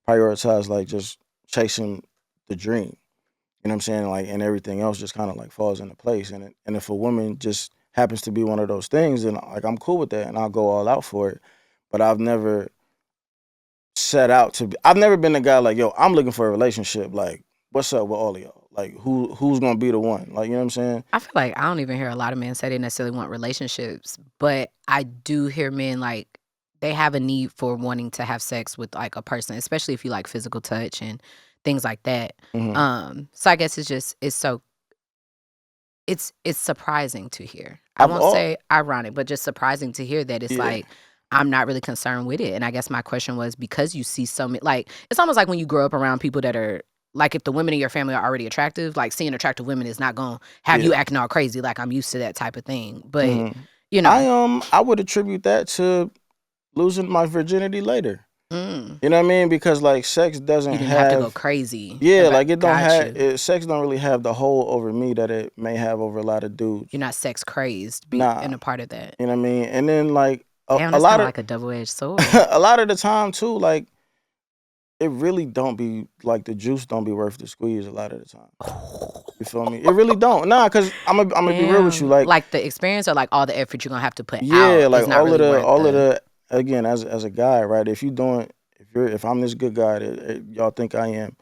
prioritized like just chasing the dream. You know what I'm saying? Like and everything else just kind of like falls into place. And if a woman just happens to be one of those things, then like I'm cool with that and I'll go all out for it. But I've never set out to be, I've never been a guy like, yo, I'm looking for a relationship. Like, what's up with all of y'all? Like who's gonna be the one? Like, you know what I'm saying? I feel like I don't even hear a lot of men say they necessarily want relationships, but I do hear men like they have a need for wanting to have sex with like a person, especially if you like physical touch and things like that. Mm-hmm. So I guess it's surprising to hear. I I've won't all say ironic, but just surprising to hear that it's yeah. like I'm not really concerned with it. And I guess my question was because you see so many, like it's almost like when you grow up around people that are like if the women in your family are already attractive, like seeing attractive women is not gonna have you Yeah. acting all crazy. Like I'm used to that type of thing. But Mm-hmm. you know, I would attribute that to losing my virginity later. mm, You know what I mean? Because like sex doesn't you didn't have to go have crazy yeah, about like it don't got have you. sex don't really have the hold over me that it may have over a lot of dudes. You're not sex crazed be Nah, and a part of that. you know what I mean? And then like Damn, a that's kind lot of of like a double-edged sword. a lot of the time too, like it really don't be like the juice don't be worth the squeeze a lot of the time. You feel me? It really don't. Nah, cause I'm gonna be real with you. Damn. Like, Like the experience or like all the effort you're gonna have to put yeah, out like is not really worth all of the the again as a guy, right? If I'm this good guy that y'all think I am,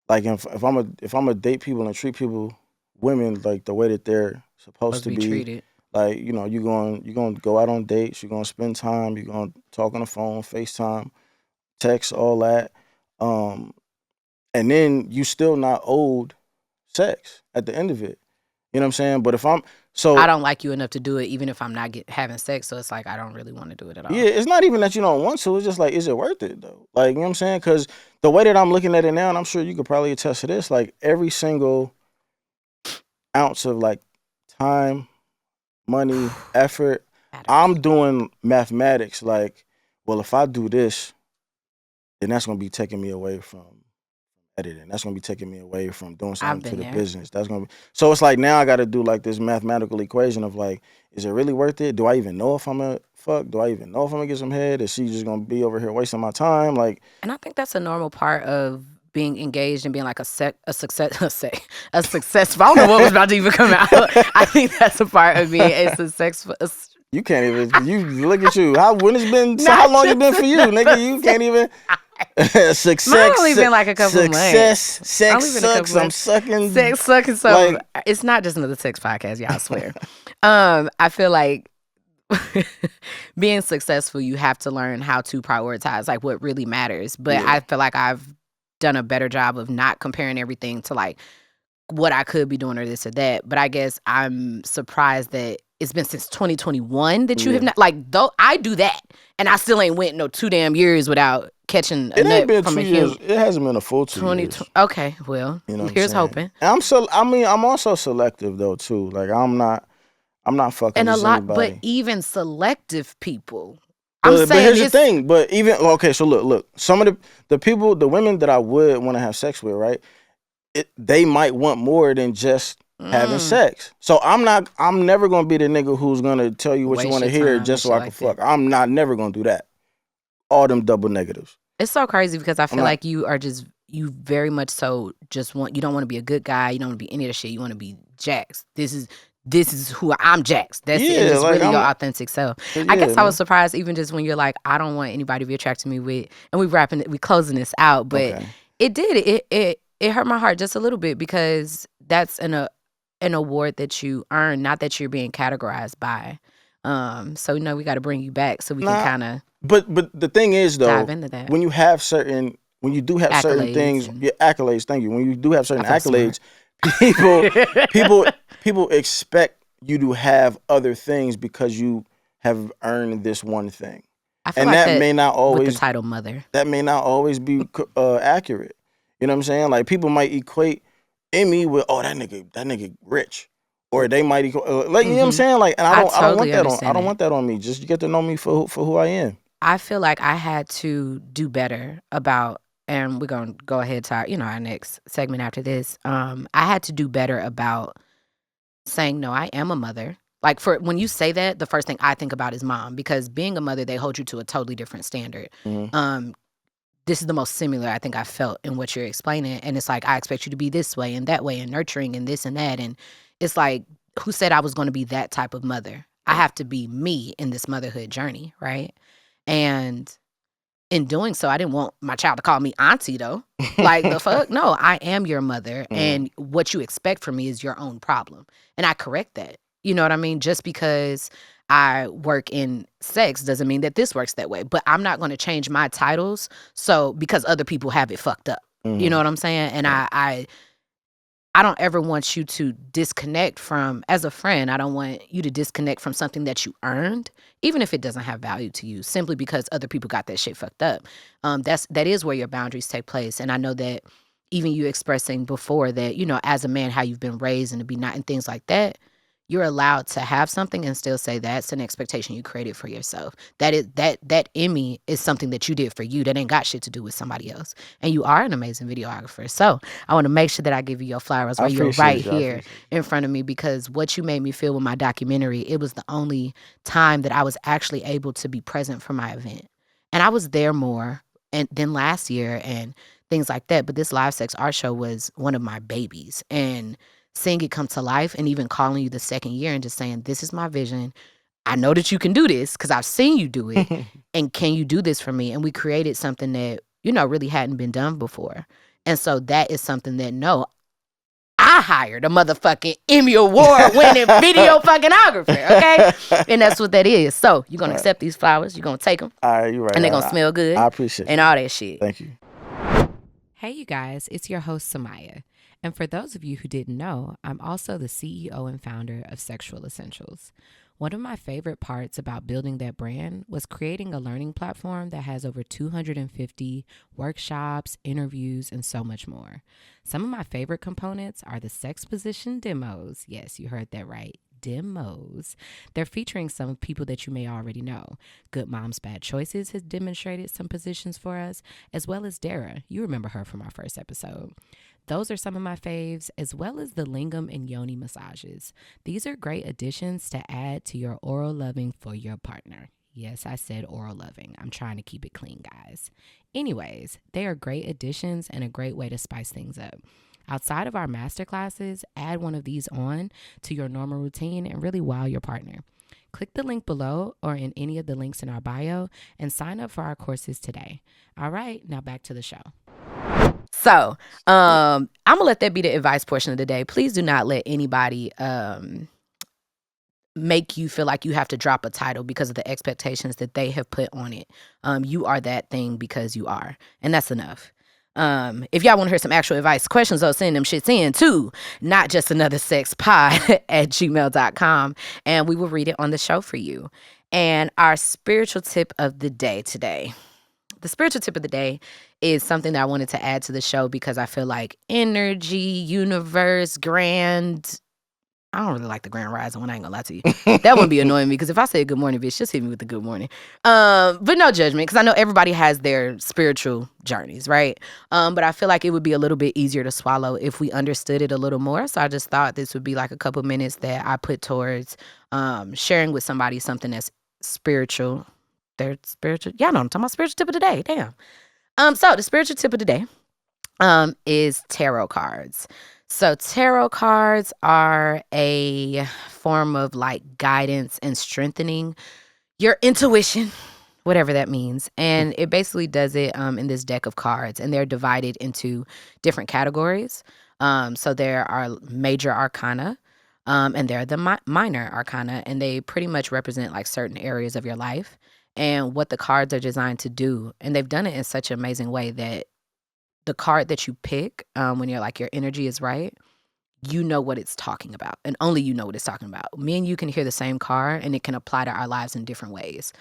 like if I'm a date people and treat people, women like the way that they're supposed supposed to to be be, treated. like you're gonna go out on dates, you're gonna spend time, you're gonna talk on the phone, FaceTime, text, all that, um, and then you still not owed sex at the end of it. You know what I'm saying? But if I'm I so don't like you enough to do it, even if I'm not having sex. So it's like I don't really want to do it at yeah, all. it's not even that you don't want to. It's just like, is it worth it though? Like, you know what I'm saying? Because the way that I'm looking at it now, and I'm sure you could probably attest to this, like every single ounce of like time, money, effort, Matters. I'm doing mathematics. Like, well, if I do this, then that's gonna be taking me away from editing. That's gonna be taking me away from doing I've something to been the there. business. That's gonna be so it's like now I gotta do like this mathematical equation of like, is it really worth it? Do I even know if I'm a fuck? Do I even know if I'm gonna get some head? Is she just gonna be over here wasting my time? Like, And I think that's a normal part of being engaged and being like a success a successful. I don't know what was about to even come out. I think that's a part of being a successful. you can't even you look at you. When it's been so how Not long it been just for you, nigga? You can't even Mine only been like a couple months. sex Only been a sucks. couple I'm months. sucking Sex sucking so like it's not just another sex podcast, y'all, I swear. I feel like being successful, you have to learn how to prioritize like what really matters. But yeah. I feel like I've done a better job of not comparing everything to like what I could be doing or this or that. But I guess I'm surprised that it's been since 2021 that you have Yeah. not like though I do that and I still ain't went no 2 damn years without catching a It ain't nut been from a 2 years. human. It hasn't been a full 2 years. Okay, well, You know what I'm here's saying? hoping. And I'm also selective though too. Like I'm not fucking And a just lot, but anybody. even selective people, I'm But saying here's the it's thing. But even okay, so look. Some of the people, the women that I would want to have sex with, right? They might want more than just having mm, sex. So I'm never gonna be the nigga who's gonna tell you what you waste want to your hear time and just so shit I can like that. fuck. I'm not never gonna do that. All them double negatives. It's so crazy because I I'm feel not. like you are just you very much so just want you don't want to be a good guy. You don't want to be any of the shit. You want to be Jax. This is who I'm Jax. That's it. And Yeah, just like really your I'm. authentic self. I Yeah, guess I was man. surprised even just when you're like, I don't want anybody to be attracted to me with and we closing this out. But Okay. it did. It hurt my heart just a little bit because that's an award that you earn, not that you're being categorized by. So we got to bring you back so we can kind of But the thing is though, dive into that. when you do have certain things, accolades. Thank you. When you do have certain accolades, people expect you to have other things because you have earned this one thing. I feel and like that may not always with the title mother. That may not always be accurate. You know what I'm saying? Like people might equate Emmy with that nigga rich, or they might you know what I'm saying? Like, and I don't want that on me. Just get to know me for who I am. I feel like I had to do better about, and we're gonna go ahead to our next segment after this. I had to do better about saying no. I am a mother. Like when you say that, the first thing I think about is mom, because being a mother, they hold you to a totally different standard. Mm-hmm. This is the most similar I think I felt in what you're explaining. And it's like, I expect you to be this way and that way and nurturing and this and that. And it's like, who said I was going to be that type of mother? I have to be me in this motherhood journey, right? And in doing so, I didn't want my child to call me auntie, though. Like, the fuck? No, I am your mother. And what you expect from me is your own problem. And I correct that. You know what I mean? Just because I work in sex doesn't mean that this works that way. But I'm not going to change my titles because other people have it fucked up. You know what I'm saying? And I don't ever want you to disconnect from, as a friend, I don't want you to disconnect from something that you earned, even if it doesn't have value to you, simply because other people got that shit fucked up. That is where your boundaries take place. And I know that even you expressing before that, as a man, how you've been raised and to be not and things like that, you're allowed to have something and still say that's an expectation you created for yourself. That Emmy is something that you did for you that ain't got shit to do with somebody else. And you are an amazing videographer. So I want to make sure that I give you your flowers while you're right here in front of me, because what you made me feel with my documentary, it was the only time that I was actually able to be present for my event. And I was there more than last year and things like that. But this live sex art show was one of my babies. And seeing it come to life and even calling you the second year and just saying, this is my vision. I know that you can do this because I've seen you do it. And can you do this for me? And we created something that, really hadn't been done before. And so that is something that, I hired a motherfucking Emmy Award winning video fuckingographer, okay? And that's what that is. So you're going to accept these flowers. You're going to take them. All right, you're right. And they're going to smell good. I appreciate it. And all that shit. Thank you. Hey, you guys. It's your host, Samia. And for those of you who didn't know, I'm also the CEO and founder of Sexual Essentials. One of my favorite parts about building that brand was creating a learning platform that has over 250 workshops, interviews, and so much more. Some of my favorite components are the sex position demos. Yes, you heard that right. Demos. They're featuring some people that you may already know. Good Moms Bad Choices has demonstrated some positions for us, as well as Dara. You remember her from our first episode. Those are some of my faves, as well as the lingam and yoni massages. These are great additions to add to your oral loving for your partner. Yes, I said oral loving. I'm trying to keep it clean, guys. Anyways, they are great additions and a great way to spice things up. Outside of our masterclasses, add one of these on to your normal routine and really wow your partner. Click the link below or in any of the links in our bio and sign up for our courses today. All right, now back to the show. So, I'm going to let that be the advice portion of the day. Please do not let anybody make you feel like you have to drop a title because of the expectations that they have put on it. You are that thing because you are, and that's enough. If y'all want to hear some actual advice, questions, though, send them shits in to notjustanothersexpod@gmail.com, and we will read it on the show for you. And our spiritual tip of the day today. The spiritual tip of the day is something that I wanted to add to the show because I feel like energy, universe, grand. I don't really like the grand rising one. I ain't gonna lie to you. That wouldn't be annoying me because if I say good morning, bitch, just hit me with the good morning. But no judgment because I know everybody has their spiritual journeys, right? But I feel like it would be a little bit easier to swallow if we understood it a little more. So I just thought this would be like a couple minutes that I put towards sharing with somebody something that's spiritual. They're spiritual. Y'all know what I'm talking about. Spiritual tip of the day. Damn. So the spiritual tip of the day is tarot cards. So tarot cards are a form of like guidance and strengthening your intuition, whatever that means. And it basically does it in this deck of cards, and they're divided into different categories. So there are major arcana, And they're the minor arcana, and they pretty much represent like certain areas of your life and what the cards are designed to do. And they've done it in such an amazing way that the card that you pick, when you're like your energy is right, you know what it's talking about, and only you know what it's talking about. Me and you can hear the same card, and it can apply to our lives in different ways.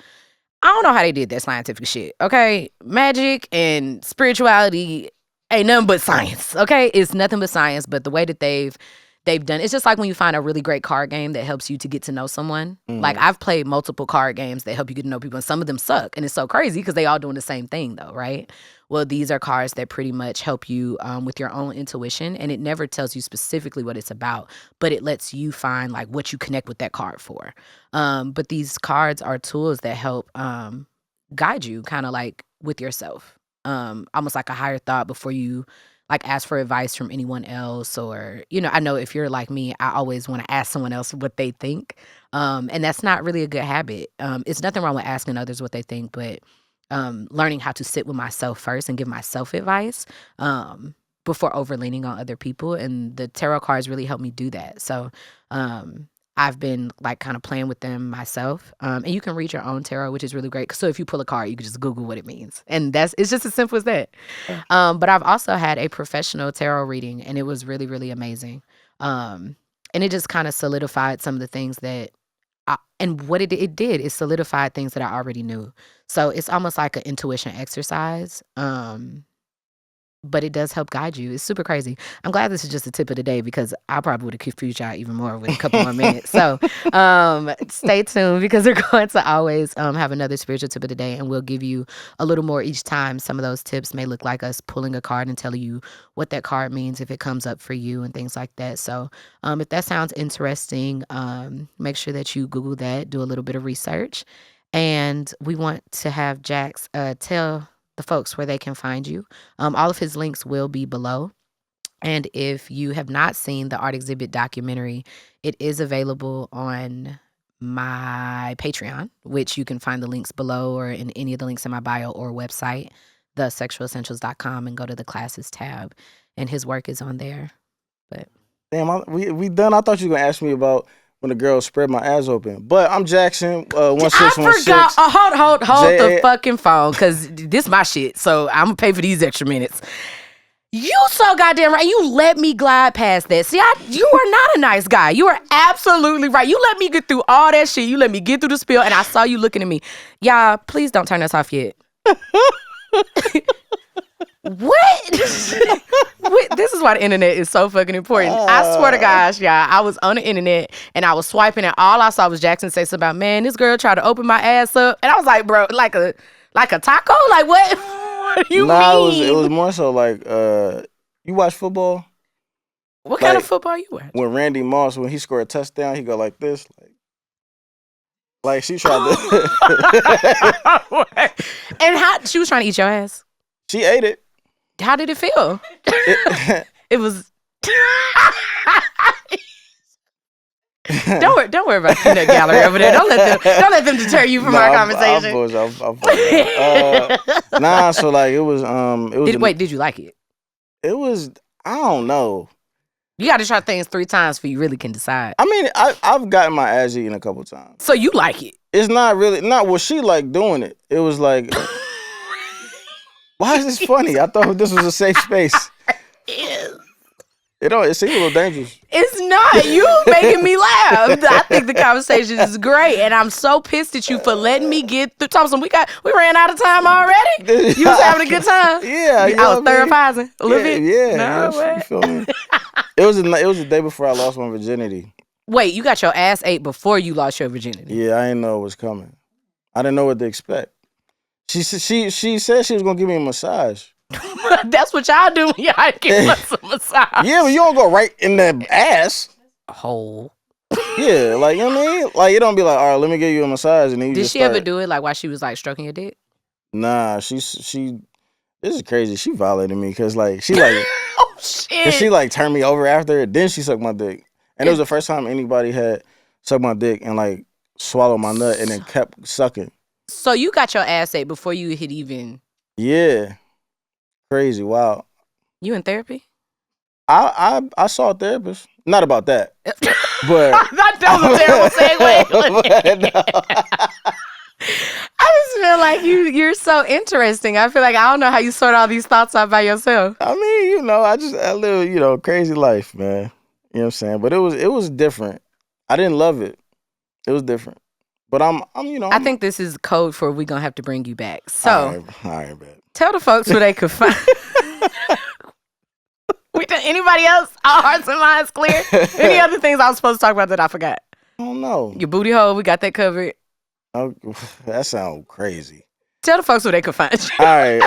I don't know how they did that scientific shit, okay? Magic and spirituality ain't nothing but science, okay? It's nothing but science, but the way that they've done, it's just like when you find a really great card game that helps you to get to know someone. Like, I've played multiple card games that help you get to know people, and some of them suck, and it's so crazy because they all doing the same thing though, right? Well, these are cards that pretty much help you with your own intuition, and it never tells you specifically what it's about, but it lets you find like what you connect with that card for. But these cards are tools that help guide you kind of like with yourself, almost like a higher thought before you like ask for advice from anyone else. Or, I know if you're like me, I always want to ask someone else what they think. And that's not really a good habit. It's nothing wrong with asking others what they think, but learning how to sit with myself first and give myself advice before overleaning on other people. And the tarot cards really help me do that. So I've been like kind of playing with them myself. And you can read your own tarot, which is really great. So if you pull a card, you can just Google what it means. And it's just as simple as that. But I've also had a professional tarot reading, and it was really, really amazing. And it just kind of solidified some of the things that and what it did is solidified things that I already knew. So it's almost like an intuition exercise. But it does help guide you. It's super crazy. I'm glad this is just the tip of the day because I probably would have confused y'all even more with a couple more minutes. So stay tuned because we're going to always have another spiritual tip of the day, and we'll give you a little more each time. Some of those tips may look like us pulling a card and telling you what that card means if it comes up for you and things like that. So if that sounds interesting, make sure that you Google that, do a little bit of research. And we want to have Jax tell the folks where they can find you. All of his links will be below. And if you have not seen the art exhibit documentary, it is available on my Patreon, which you can find the links below or in any of the links in my bio or website, thesexualessentials.com, and go to the classes tab. And his work is on there. But damn, we done. I thought you were gonna ask me about when the girl spread my ass open. But I'm Jaxon, 1616. I forgot. Hold the fucking phone, because this my shit. So I'm going to pay for these extra minutes. You so goddamn right. You let me glide past that. See, you are not a nice guy. You are absolutely right. You let me get through all that shit. You let me get through the spiel, and I saw you looking at me. Y'all, please don't turn us off yet. What? This is why the internet is so fucking important. I swear to gosh, y'all, I was on the internet and I was swiping, and all I saw was Jaxon say something about, man, this girl tried to open my ass up, and I was like, bro, like a taco? Like what? What do you mean? It was more so like you watch football? What kind of football you watch? When Randy Moss, when he scored a touchdown, he go like this, like she tried to. And how she was trying to eat your ass? She ate it. How did it feel? It was. Don't worry about the peanut gallery over there. Don't let them deter you from our conversation. Nah, so like it was. Wait, did you like it? It was. I don't know. You got to try things 3 times before you really can decide. I mean, I've gotten my ass eaten a couple times. So you like it? It's not really she liked doing it. It was like. Why is this funny? I thought this was a safe space. It seems a little dangerous. It's not. You making me laugh. I think the conversation is great, and I'm so pissed at you for letting me get through. Thompson, we ran out of time already. You was having a good time. Yeah, I was therapizing a little bit. Yeah, you feel me? It was the day before I lost my virginity. Wait, you got your ass ate before you lost your virginity? Yeah, I didn't know it was coming. I didn't know what to expect. She said she was gonna give me a massage. That's what y'all do when y'all give us a massage. Yeah, but you don't go right in the ass. Hole. Yeah, like, you know what I mean? Like, it don't be like, all right, let me give you a massage. And then Did she ever do it like while she was like stroking your dick? Nah, this is crazy. She violated me because like, she like, oh shit. She like turned me over after it. Then she sucked my dick. And it was the first time anybody had sucked my dick and like swallowed my nut and then kept sucking. So you got your ass ate before you had even... Yeah. Crazy. Wow. You in therapy? I saw a therapist. Not about that. But that was a terrible segue. I just feel like you're so interesting. I feel like I don't know how you sort all these thoughts out by yourself. I mean, I live, crazy life, man. You know what I'm saying? But it was different. I didn't love it. It was different. But I think this is code for we're gonna have to bring you back. So all right, man. Tell the folks where they could find. Anybody else? Our hearts and minds clear? Any other things I was supposed to talk about that I forgot? I don't know. Your booty hole, we got that covered. Oh, that sounds crazy. Tell the folks where they could find you. All right,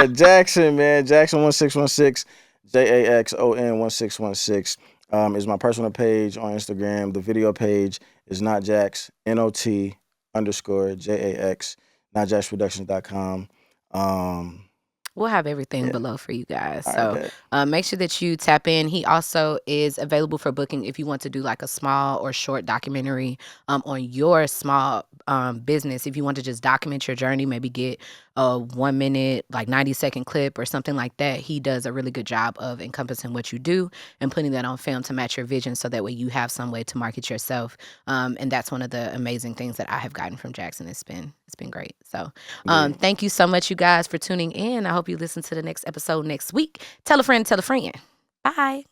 Jaxon, man, Jaxon1616, Jaxon1616 is my personal page on Instagram. The video page is not Jax, NOT_JAX, notjaxproductions.com. We'll have everything below for you guys. So make sure that you tap in. He also is available for booking if you want to do like a small or short documentary on your small business. If you want to just document your journey, maybe get a 1 minute, like 90-second clip or something like that. He does a really good job of encompassing what you do and putting that on film to match your vision so that way you have some way to market yourself. And that's one of the amazing things that I have gotten from Jaxon. It's been great. So thank you so much, you guys, for tuning in. I hope you listen to the next episode next week. Tell a friend, tell a friend. Bye.